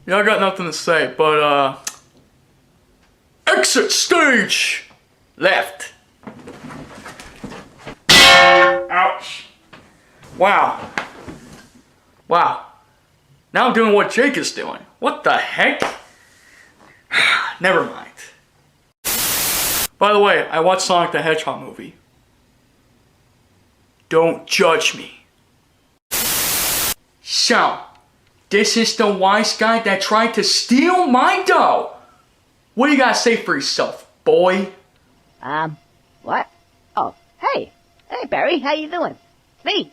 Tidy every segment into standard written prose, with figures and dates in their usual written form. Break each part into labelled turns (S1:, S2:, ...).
S1: Yeah, I got nothing to say, but exit stage left. Ouch. Wow. Wow. Now I'm doing what Jake is doing. What the heck? Never mind. By the way, I watched Sonic the Hedgehog movie. Don't judge me. So, this is the wise guy that tried to steal my dough. What do you gotta say for yourself, boy?
S2: What? Oh, hey. Hey, Barry, how you doing? It's me.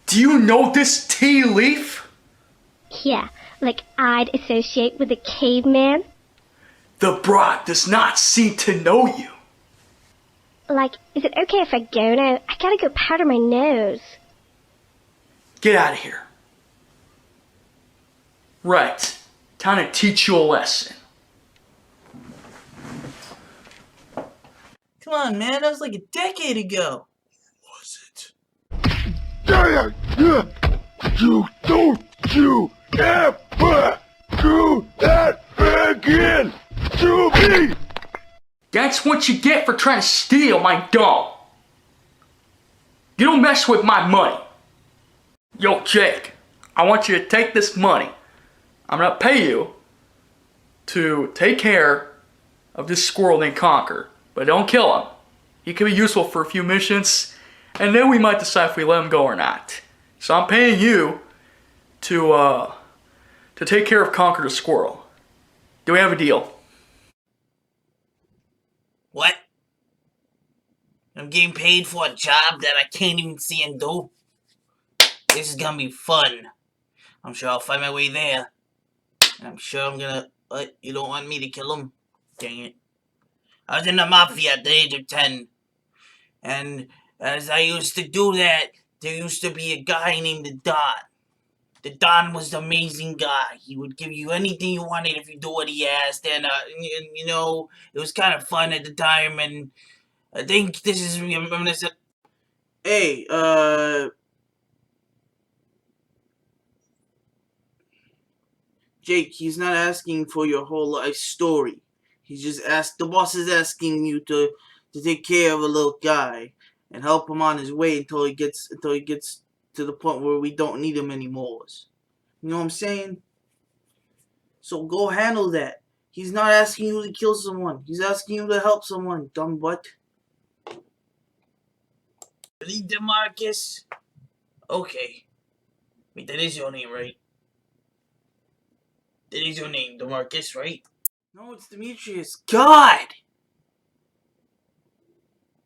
S1: Do you know this tea leaf?
S3: Yeah, like I'd associate with a caveman.
S1: The broad does not seem to know you.
S3: Like, is it okay if I go now? I gotta go powder my nose.
S1: Get out of here. Right. Time to teach you a lesson.
S4: Come on, man. That was like a decade ago.
S1: Was it?
S5: You don't you ever do that again to me!
S1: That's what you get for trying to steal my dough. You don't mess with my money. Yo, Jake, I want you to take this money. I'm gonna pay you to take care of this squirrel named Conker. But don't kill him. He could be useful for a few missions, and then we might decide if we let him go or not. So I'm paying you to take care of Conker the squirrel. Do we have a deal?
S4: What? I'm getting paid for a job that I can't even see and do? This is gonna be fun. I'm sure I'll find my way there. And I'm sure I'm gonna... What? You don't want me to kill him? Dang it. I was in the Mafia at the age of 10. And as I used to do that, there used to be a guy named the Don. The Don was the amazing guy. He would give you anything you wanted if you do what he asked. And, you know, it was kind of fun at the time. And I think this is... Hey, Jake, he's not asking for your whole life story. He's just the boss is asking you to take care of a little guy and help him on his way until he gets to the point where we don't need him anymore. You know what I'm saying? So go handle that. He's not asking you to kill someone. He's asking you to help someone, dumb butt. Really, DeMarcus? Okay. Wait, that is your name, right? That is your name, DeMarcus, right? No, it's Demetrius. God!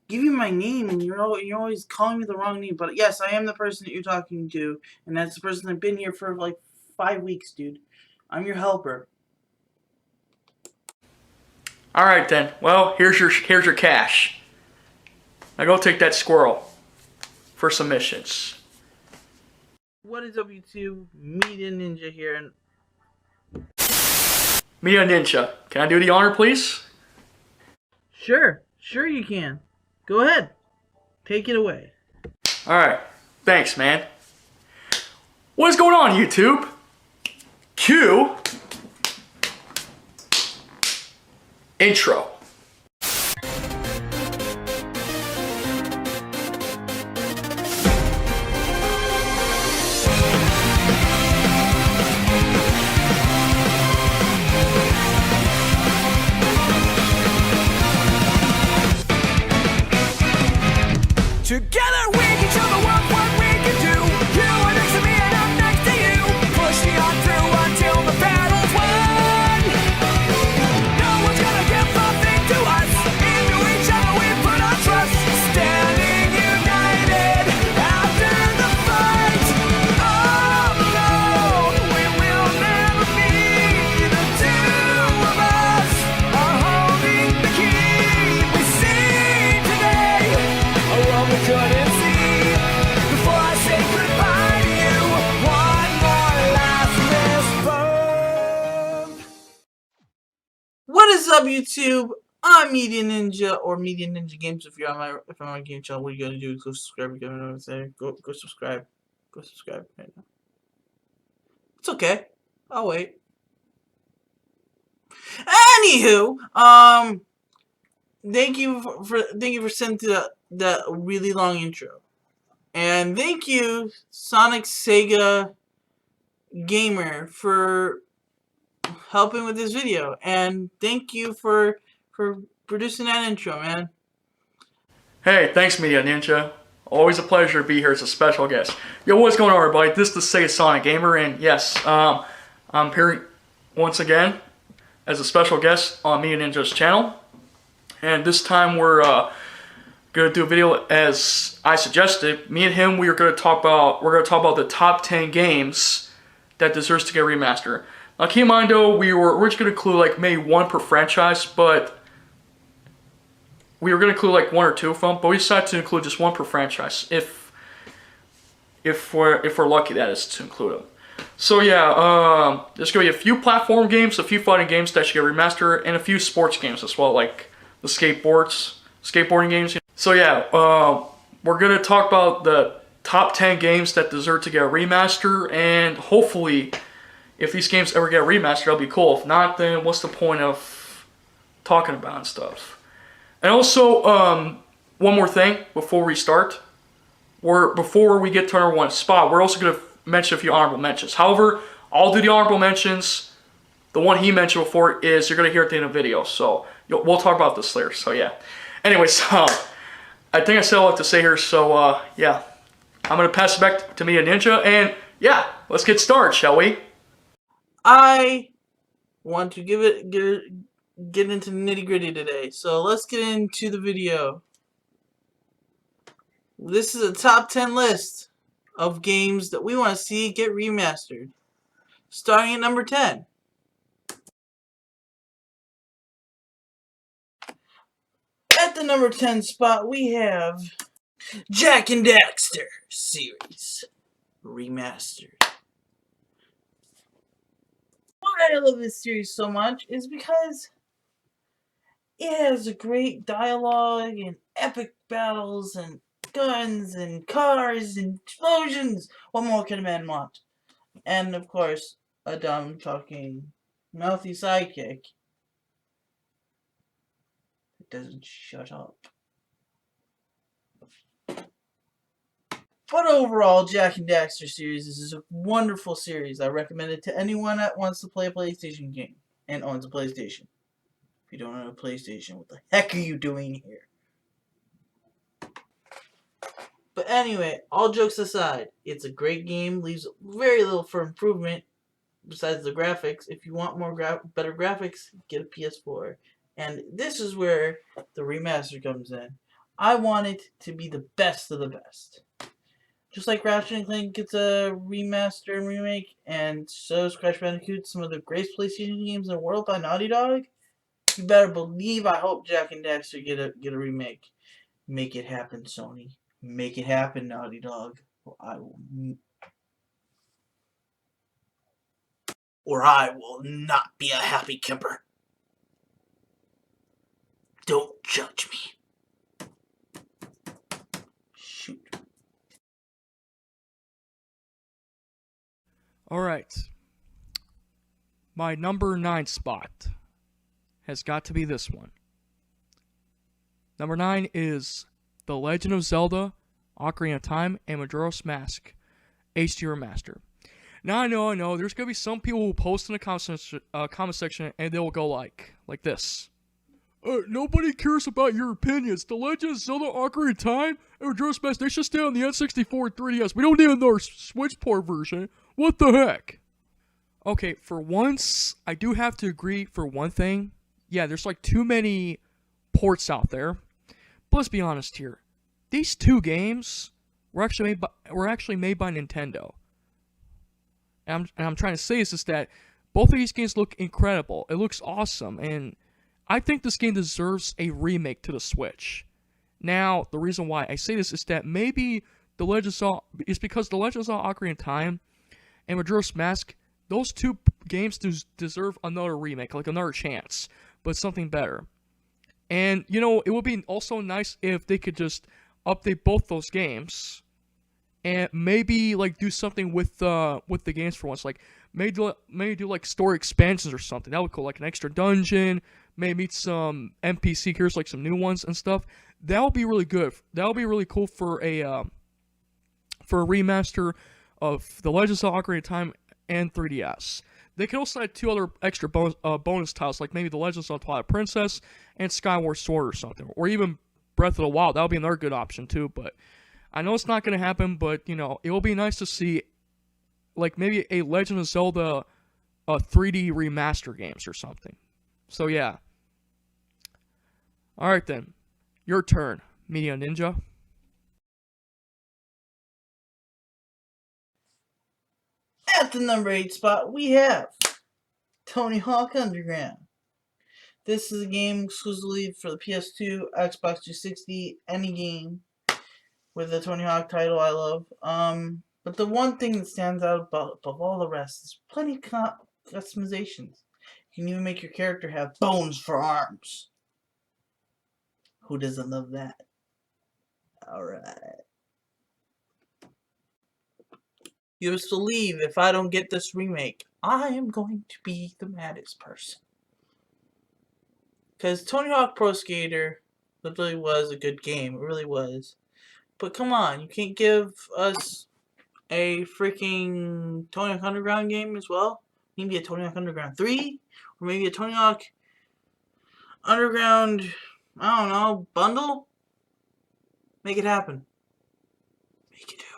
S4: Give you my name and you're always calling me the wrong name. But yes, I am the person that you're talking to. And that's the person I've been here for like 5 weeks, dude. I'm your helper.
S1: Alright then. Well, here's your cash. Now go take that squirrel for some missions.
S4: What is up, YouTube? Media Ninja here, and
S1: Media Ninja, can I do the honor, please?
S4: Sure you can. Go ahead. Take it away.
S1: Alright, thanks, man. What is going on, YouTube? Cue intro.
S6: Together we can show the world what we can do. You are next to me and I'm next to you. Pushing on through until the battle's won. No one's gonna give nothing to us. Into each other we put our trust. Standing united after the fight. All alone we will never be. The two of us are holding the key. We see today a world we couldn't see. Before I say goodbye to you, one more last fist bump.
S4: What is up, YouTube? I'm Media Ninja, or Media Ninja Games. If I'm on my game channel, what you gotta do is go subscribe. You know what I'm saying? Go subscribe. Go subscribe right now. It's okay. I'll wait. Anywho, thank you for sending to that really long intro, and thank you SonicSegaGamer for helping with this video, and thank you for producing that intro, man.
S1: Hey, thanks Media Ninja. Always a pleasure to be here as a special guest. Yo, what's going on everybody? This is the ft.TheSonicSegaGamer, and yes, I'm here once again as a special guest on Media Ninja's channel. And this time we're gonna do a video as I suggested. Me and him, we're gonna talk about the top 10 games that deserves to get remastered. Now keep in mind though, we're just gonna include like maybe one per franchise, but we were gonna include like one or two of them, but we decided to include just one per franchise if we're lucky, that is, to include them. So yeah, there's gonna be a few platform games, a few fighting games that should get remastered, and a few sports games as well, like the skateboarding games. So yeah, we're gonna talk about the top 10 games that deserve to get remastered, and hopefully, if these games ever get remastered, that'll be cool. If not, then what's the point of talking about and stuff? And also, one more thing before we start, before we get to our one spot, we're also gonna mention a few honorable mentions. However, I'll do the honorable mentions. The one he mentioned before is you're gonna hear at the end of the video. So we'll talk about this later. So yeah. Anyways, I think I said all I have to say here. So yeah, I'm gonna pass it back to Media Ninja, and yeah, let's get started, shall we?
S4: I want to get into the nitty gritty today. So let's get into the video. This is a top 10 list of games that we want to see get remastered. Starting at number 10. At the number 10 spot, we have Jak and Daxter series remastered. Why I love this series so much is because it has a great dialogue and epic battles and guns and cars and explosions. What more can a man want? And of course, a dumb talking mouthy sidekick that doesn't shut up. But overall, Jak and Daxter series is a wonderful series. I recommend it to anyone that wants to play a PlayStation game and owns a PlayStation. If you don't own a PlayStation, what the heck are you doing here? But anyway, all jokes aside, it's a great game. Leaves very little for improvement besides the graphics. If you want better graphics, get a PS4. And this is where the remaster comes in. I want it to be the best of the best. Just like Ratchet & Clank gets a remaster and remake, and so is Crash Bandicoot, some of the greatest PlayStation games in the world by Naughty Dog. You better believe I hope Jak and Daxter get a remake. Make it happen, Sony. Make it happen, Naughty Dog. Or I will not be a happy camper. Don't judge me. Shoot.
S1: Alright. My number 9 spot has got to be this one. Number 9 is The Legend of Zelda, Ocarina of Time, and Majora's Mask HD Remaster. Now I know, there's gonna be some people who post in the comment section and they'll go like this. Nobody cares about your opinions. The Legend of Zelda, Ocarina of Time, and Majora's Mask, they should stay on the N64 and 3DS. We don't need another Switch port version. What the heck? Okay, for once, I do have to agree for one thing. Yeah, there's like too many ports out there. But let's be honest here. These two games were actually made by Nintendo. And I'm trying to say is that both of these games look incredible. It looks awesome, and I think this game deserves a remake to the Switch. Now, the reason why I say this is that maybe The Legend of Zelda is because The Legend of Zelda Ocarina of Time and Majora's Mask, those two games deserve another remake, like another chance, but something better. And, you know, it would be also nice if they could just update both those games and maybe, like, do something with the games for once. Like, maybe do like story expansions or something. That would be cool, like an extra dungeon, maybe meet some NPC characters, like some new ones and stuff. That would be really good. That would be really cool for a remaster of The Legend of Zelda: Ocarina of Time and 3DS. They could also add 2 other extra bonus titles, like maybe The Legend of Zelda: Twilight Princess and Skyward Sword or something, or even Breath of the Wild. That would be another good option too. But I know it's not going to happen. But it will be nice to see, like maybe a Legend of Zelda 3D remaster games or something. So yeah. All right then, your turn, Media Ninja.
S4: At the number 8 spot, we have Tony Hawk Underground. This is a game exclusively for the PS2, Xbox 360, any game with the Tony Hawk title I love. But the one thing that stands out above all the rest is plenty of customizations. You can even make your character have bones for arms. Who doesn't love that? Alright. You best believe if I don't get this remake, I am going to be the maddest person. Because Tony Hawk Pro Skater literally was a good game. It really was. But come on, you can't give us a freaking Tony Hawk Underground game as well? Maybe a Tony Hawk Underground 3? Or maybe a Tony Hawk Underground, I don't know, bundle? Make it happen. Make it happen.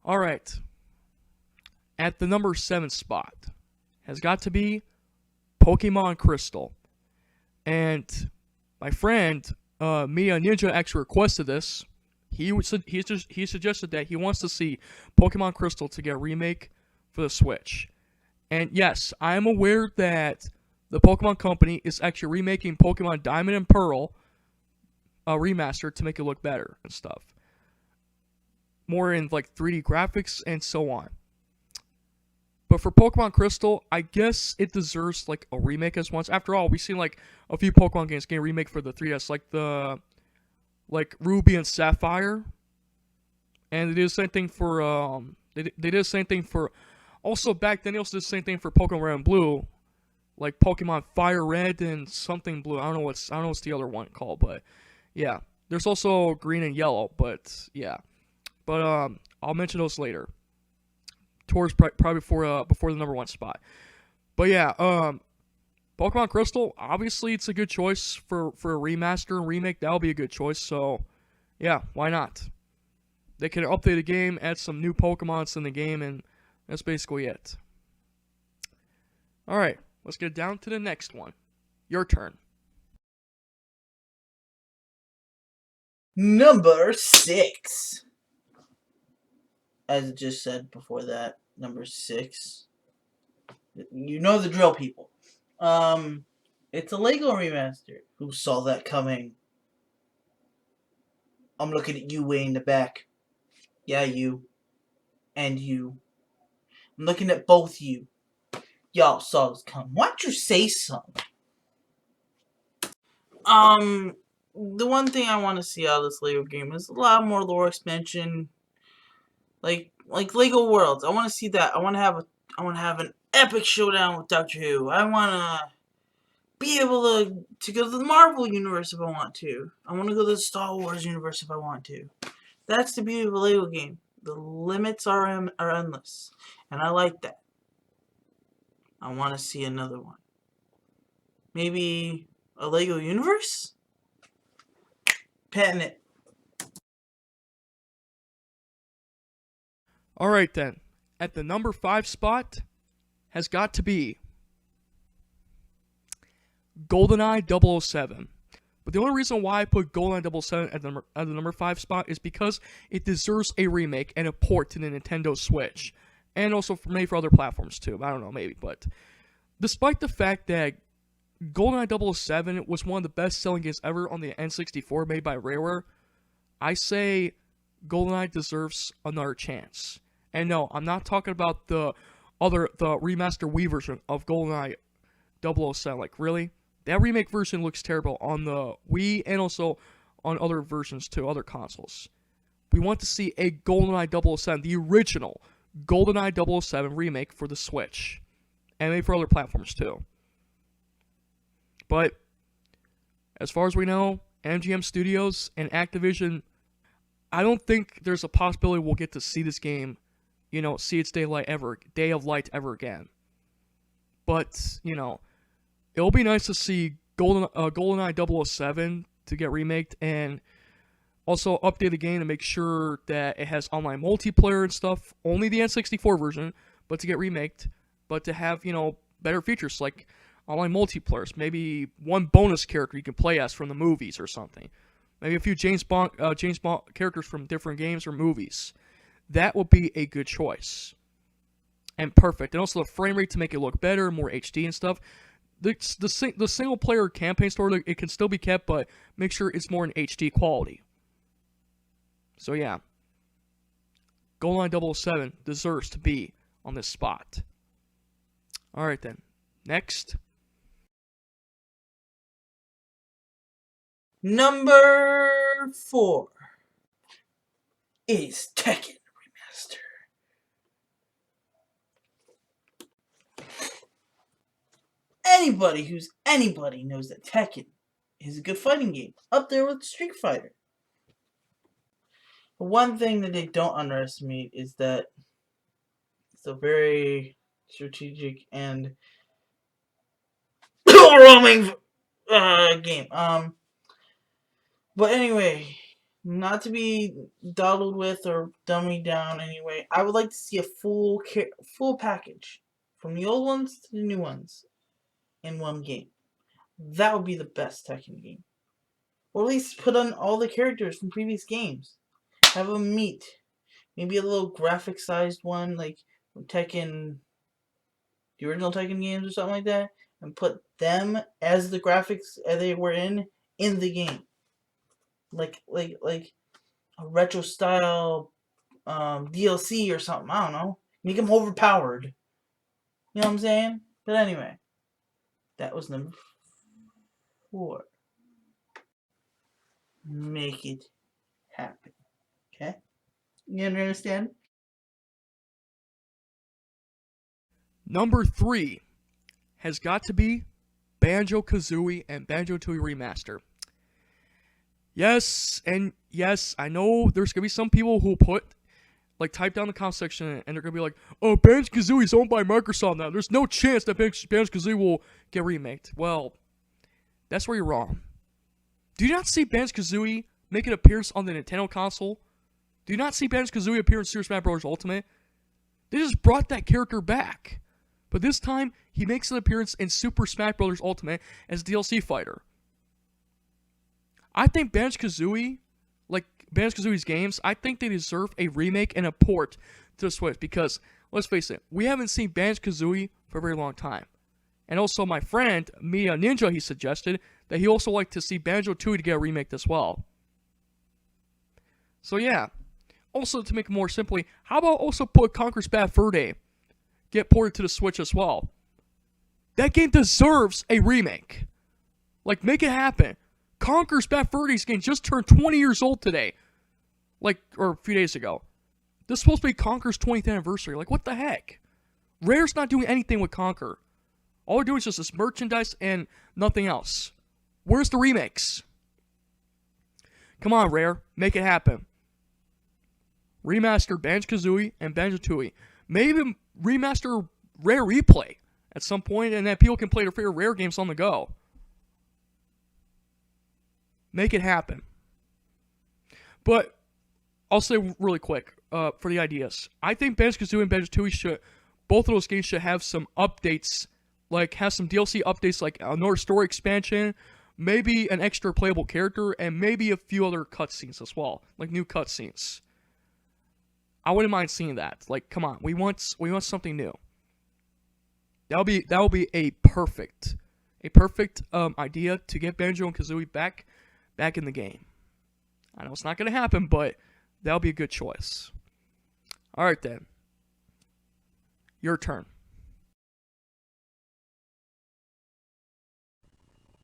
S1: Alright. At the number 7 spot has got to be Pokemon Crystal. And my friend, Mia Ninja, actually requested this. He suggested that he wants to see Pokemon Crystal to get a remake for the Switch. And yes, I am aware that the Pokemon Company is actually remaking Pokemon Diamond and Pearl remastered to make it look better and stuff. More in like 3D graphics and so on. But for Pokemon Crystal, I guess it deserves like a remake as once. After all, we've seen like a few Pokemon games getting a remake for the 3DS, like Ruby and Sapphire. And they did the same thing for they did the same thing for, also back then they also did the same thing for Pokemon Red and Blue, like Pokemon Fire Red and something Blue. I don't know what's the other one called, but yeah. There's also Green and Yellow, but yeah. But I'll mention those later. Towards probably before the number 1 spot. But yeah, Pokemon Crystal, obviously it's a good choice for a remaster and remake. That'll be a good choice. So yeah, why not? They can update the game, add some new Pokemons in the game, and that's basically it. Alright, let's get down to the next one. Your turn.
S4: Number 6. As I just said before that, number 6. You know the drill, people. It's a Lego remaster. Who saw that coming? I'm looking at you way in the back. Yeah, you. And you. I'm looking at both you. Y'all saw this coming. Why don't you say something? The one thing I want to see out of this Lego game is a lot more lore expansion. Like Lego Worlds. I want to see that. I want to have an epic showdown with Doctor Who. I want to be able to go to the Marvel universe if I want to. I want to go to the Star Wars universe if I want to. That's the beauty of a Lego game. The limits are endless, and I like that. I want to see another one. Maybe a Lego universe? Patent it.
S1: Alright then, at the number 5 spot has got to be Goldeneye 007. But the only reason why I put Goldeneye 007 at the number 5 spot is because it deserves a remake and a port to the Nintendo Switch. And also maybe for other platforms too. I don't know, maybe. But despite the fact that Goldeneye 007 was one of the best-selling games ever on the N64 made by Rareware, I say Goldeneye deserves another chance. And no, I'm not talking about the remaster Wii version of Goldeneye 007. Like, really? That remake version looks terrible on the Wii and also on other versions too, other consoles. We want to see a Goldeneye 007, the original Goldeneye 007 remake for the Switch. And maybe for other platforms too. But, as far as we know, MGM Studios and Activision, I don't think there's a possibility we'll get to see this game, see its day of light ever again. But, it'll be nice to see GoldenEye 007 to get remaked, and also update the game to make sure that it has online multiplayer and stuff. Only the N64 version, but to get remaked. But to have, better features like online multiplayers. Maybe one bonus character you can play as from the movies or something. Maybe a few James Bond characters from different games or movies. That would be a good choice. And perfect. And also the frame rate to make it look better, more HD and stuff. The single player campaign story, it can still be kept, but make sure it's more in HD quality. So yeah. GoldenEye 007 deserves to be on this spot. Alright then. Next.
S4: Number 4 is Tekken Remaster. Anybody knows that Tekken is a good fighting game, up there with Street Fighter. The one thing that they don't underestimate is that it's a very strategic and roaming game. But anyway, not to be dawdled with or dummied down anyway, I would like to see a full package from the old ones to the new ones in one game. That would be the best Tekken game. Or at least put on all the characters from previous games. Have them meet. Maybe a little graphic-sized one, like Tekken, the original Tekken games or something like that, and put them as the graphics they were in the game. Like a retro style DLC or something. I don't know. Make them overpowered. You know what I'm saying? But anyway, that was number 4. Make it happen. Okay? You understand?
S1: Number 3 has got to be BanjoKazooie and BanjoTooie Remaster. Yes, and yes, I know there's going to be some people who type down the comment section and they're going to be like, oh, BanjoKazooie is owned by Microsoft now. There's no chance that BanjoKazooie will get remaked. Well, that's where you're wrong. Do you not see BanjoKazooie make an appearance on the Nintendo console? Do you not see BanjoKazooie appear in Super Smash Bros. Ultimate? They just brought that character back. But this time, he makes an appearance in Super Smash Bros. Ultimate as DLC fighter. I think BanjoKazooie, like BanjoKazooie's games, I think they deserve a remake and a port to the Switch. Because, let's face it, we haven't seen BanjoKazooie for a very long time. And also my friend, Mia Ninja, he suggested that he also liked to see BanjoTooie to get a remake as well. So yeah. Also, to make it more simply, how about also put Conker's Bad Fur Day get ported to the Switch as well? That game deserves a remake. Like, make it happen. Conker's Bad Fur Day's game just turned 20 years old today. Or a few days ago. This is supposed to be Conker's 20th anniversary. Like, what the heck? Rare's not doing anything with Conker. All they're doing is just this merchandise and nothing else. Where's the remakes? Come on, Rare. Make it happen. Remaster BanjoKazooie and BanjoTooie. Maybe even remaster Rare Replay at some point, and that people can play their favorite Rare games on the go. Make it happen. But I'll say really quick for the ideas. I think BanjoKazooie and BanjoTooie both of those games should have some updates, have some DLC updates, like another story expansion, maybe an extra playable character, and maybe a few other cutscenes as well, like new cutscenes. I wouldn't mind seeing that. Like, come on, we want something new. That'll be a perfect idea to get Banjo and Kazooie back in the game. I know it's not gonna happen, but that'll be a good choice. All right then, your turn.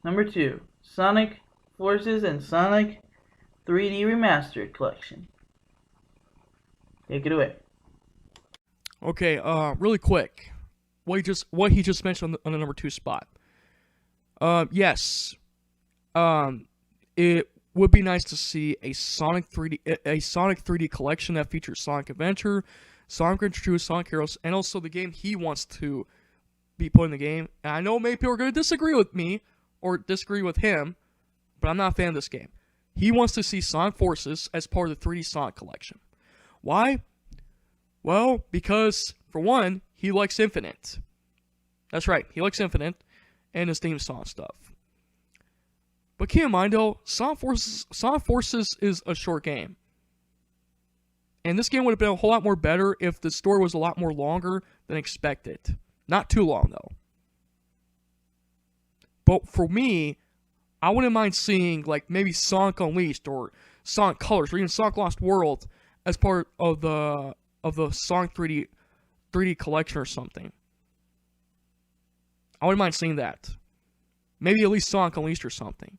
S4: Number 2, Sonic Forces and Sonic 3D Remastered Collection. Take it away.
S1: Okay, really quick. What he just mentioned on the number 2 spot. Yes. It would be nice to see a Sonic 3D collection that features Sonic Adventure, Sonic Adventure 2, Sonic Heroes, and also the game he wants to be put in the game. And I know many people are going to disagree with me or disagree with him, but I'm not a fan of this game. He wants to see Sonic Forces as part of the 3D Sonic collection. Why? Well, because for one, he likes Infinite. That's right, he likes Infinite and his theme song stuff. But keep in mind though, Sonic Forces is a short game. And this game would have been a whole lot more better if the story was a lot more longer than expected. Not too long though. But for me, I wouldn't mind seeing like maybe Sonic Unleashed or Sonic Colors or even Sonic Lost World as part of the Sonic 3D collection or something. I wouldn't mind seeing that. Maybe at least Sonic Unleashed or something.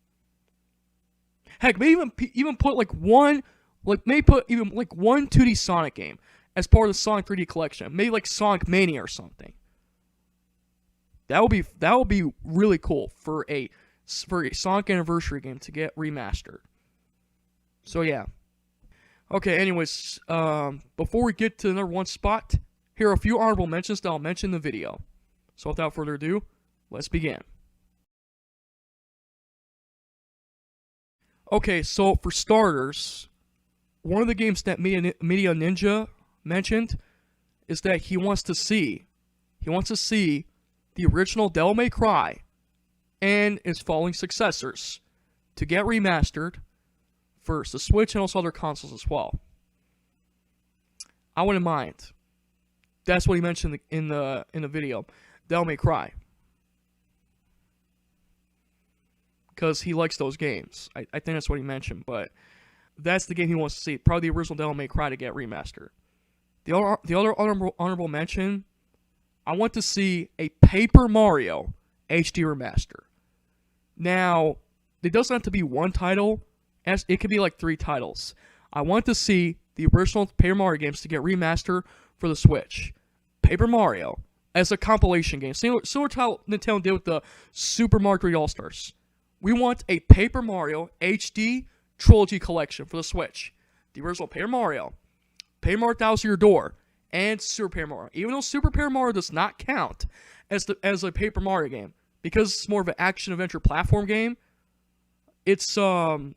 S1: Heck, maybe even put like one 2D Sonic game as part of the Sonic 3D collection. Maybe like Sonic Mania or something. That would be really cool for a Sonic Anniversary game to get remastered. So yeah. Okay, anyways, before we get to the number 1 spot, here are a few honorable mentions that I'll mention in the video. So without further ado, let's begin. Okay, so for starters, one of the games that Media Ninja mentioned is that he wants to see the original Devil May Cry and its following successors to get remastered for the Switch and also other consoles as well. I wouldn't mind. That's what he mentioned in the video. Devil May Cry. Because he likes those games. I think that's what he mentioned, but that's the game he wants to see. Probably the original Devil May Cry to get remastered. The other honorable mention, I want to see a Paper Mario HD remaster. Now, it doesn't have to be one title. It could be like 3 titles. I want to see the original Paper Mario games to get remastered for the Switch. Paper Mario as a compilation game. Similar to how Nintendo did with the Super Mario 3D All-Stars. We want a Paper Mario HD Trilogy Collection for the Switch. The original Paper Mario 1000 Year Door, and Super Paper Mario. Even though Super Paper Mario does not count as a Paper Mario game, because it's more of an action-adventure platform game, it's still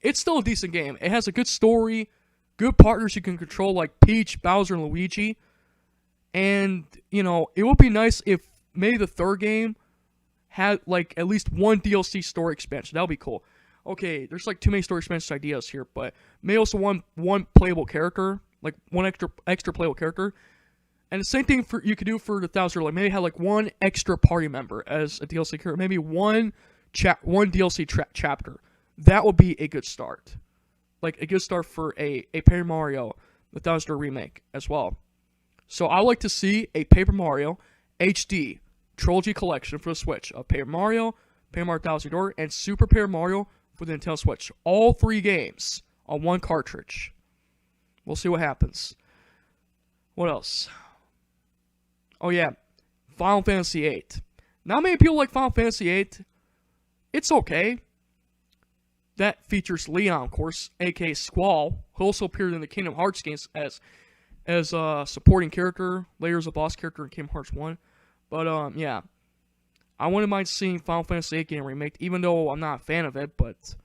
S1: a decent game. It has a good story, good partners you can control like Peach, Bowser, and Luigi. And, it would be nice if maybe the third game had like at least one DLC story expansion. That would be cool. Okay, there's like too many story expansion ideas here, but maybe also one playable character, like one extra playable character. And the same thing you could do for the 1000 Year, like maybe have like one extra party member as a DLC character, maybe one DLC chapter. That would be a good start. Like a good start for a Paper Mario, the 1000 Year remake as well. So I would like to see a Paper Mario HD Trilogy Collection for the Switch of Paper Mario 1000 Year Door, and Super Paper Mario for the Nintendo Switch. All 3 games on one cartridge. We'll see what happens. What else? Oh yeah, Final Fantasy VIII. Not many people like Final Fantasy VIII. It's okay. That features Leon, of course, aka Squall, who also appeared in the Kingdom Hearts games as a supporting character, later as a boss character in Kingdom Hearts 1. But, yeah. I wouldn't mind seeing Final Fantasy VIII getting remade, even though I'm not a fan of it, but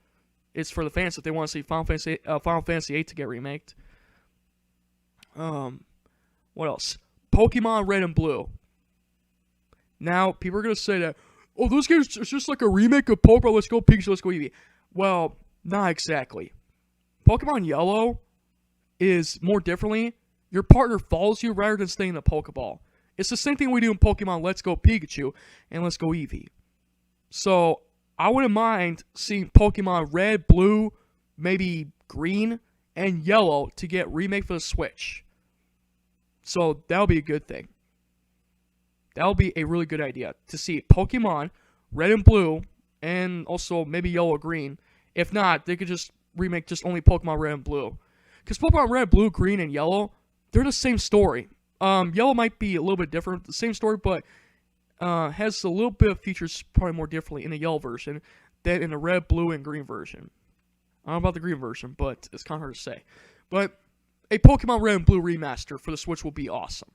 S1: it's for the fans if they want to see Final Fantasy VIII to get remade. What else? Pokemon Red and Blue. Now, people are going to say that, oh, those games are just like a remake of Pokemon, Let's Go Pikachu, Let's Go Eevee. Well, not exactly. Pokemon Yellow is more differently. Your partner follows you rather than staying in the Pokeball. It's the same thing we do in Pokemon Let's Go Pikachu and Let's Go Eevee. So, I wouldn't mind seeing Pokemon Red, Blue, maybe Green, and Yellow to get remade for the Switch. So, that'll be a good thing. That'll be a really good idea. To see Pokemon Red and Blue, and also maybe Yellow or Green. If not, they could just remake just only Pokemon Red and Blue. Because Pokemon Red, Blue, Green, and Yellow they're the same story. Yellow might be a little bit different, the same story, but has a little bit of features probably more differently in the yellow version than in the red, blue, and green version. I don't know about the green version, but it's kind of hard to say. But a Pokemon Red and Blue remaster for the Switch will be awesome.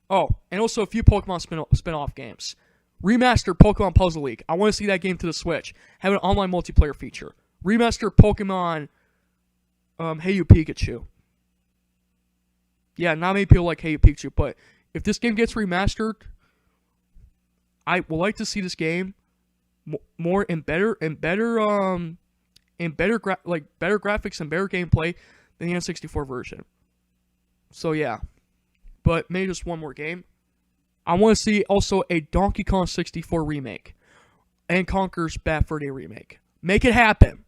S1: Oh, and also a few Pokemon spin-off games. Remastered Pokemon Puzzle League. I want to see that game to the Switch. Have an online multiplayer feature. Remastered Pokemon Hey You Pikachu. Yeah, not many people like Hey You Pikachu, but if this game gets remastered, I would like to see this game more and better graphics and better gameplay than the N64 version. So yeah, but maybe just one more game. I want to see also a Donkey Kong 64 remake and Conker's Bad Fur Day remake. Make it happen.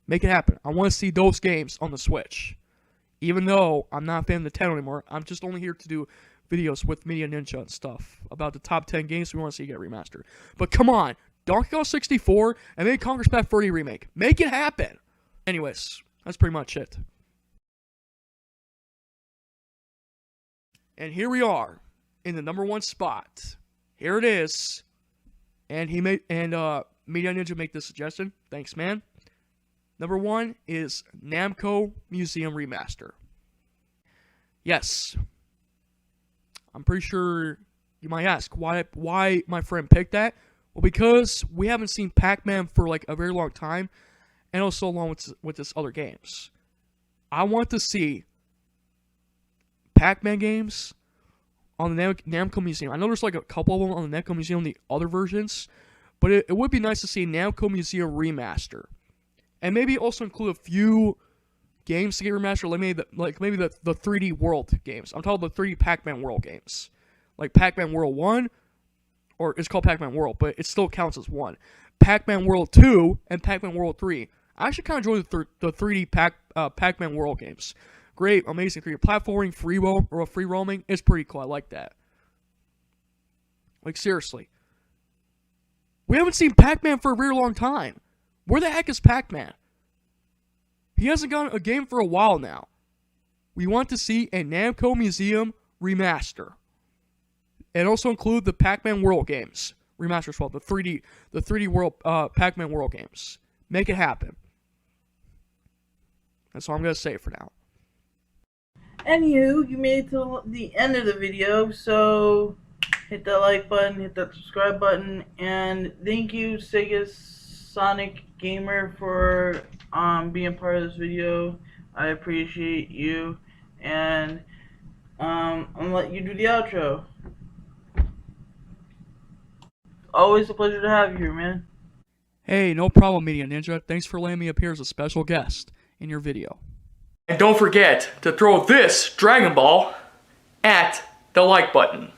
S1: Make it happen. I want to see those games on the Switch. Even though I'm not a fan of Nintendo anymore, I'm just only here to do videos with Media Ninja and stuff about the top 10 games we want to see get remastered. But come on, Donkey Kong 64 and then Conker's Bad Fur Day remake. Make it happen. Anyways, that's pretty much it. And here we are in the #1 spot. Here it is. And Media Ninja made this suggestion. Thanks, man. #1 is Namco Museum Remaster. Yes. I'm pretty sure you might ask why my friend picked that. Well, because we haven't seen Pac-Man for like a very long time, and also along with this other games. I want to see Pac-Man games on the Namco Museum. I know there's like a couple of them on the Namco Museum, the other versions, but it would be nice to see Namco Museum Remaster. And maybe also include a few games to get remastered, like maybe the 3D World games. I'm talking about the 3D Pac-Man World games. Like Pac-Man World 1, or it's called Pac-Man World, but it still counts as one. Pac-Man World 2 and Pac-Man World 3. I actually kind of enjoy the 3D Pac-Man World games. Great, amazing 3D platforming, free roaming. It's pretty cool. I like that. Like, seriously. We haven't seen Pac-Man for a very long time. Where the heck is Pac-Man? He hasn't gotten a game for a while now. We want to see a Namco Museum remaster. And also include the Pac-Man World games. Remaster as well. The 3D World, Pac-Man World games. Make it happen. That's all I'm going to say for now.
S7: Anywho, you made it to the end of the video, so hit that like button, hit that subscribe button, and thank you SegaSonicGamer for being part of this video. I appreciate you, and I'm gonna let you do the outro. Always a pleasure to have you here, man.
S1: Hey, no problem, Media Ninja. Thanks for letting me appear as a special guest in your video.
S5: And don't forget to throw this Dragon Ball at the like button.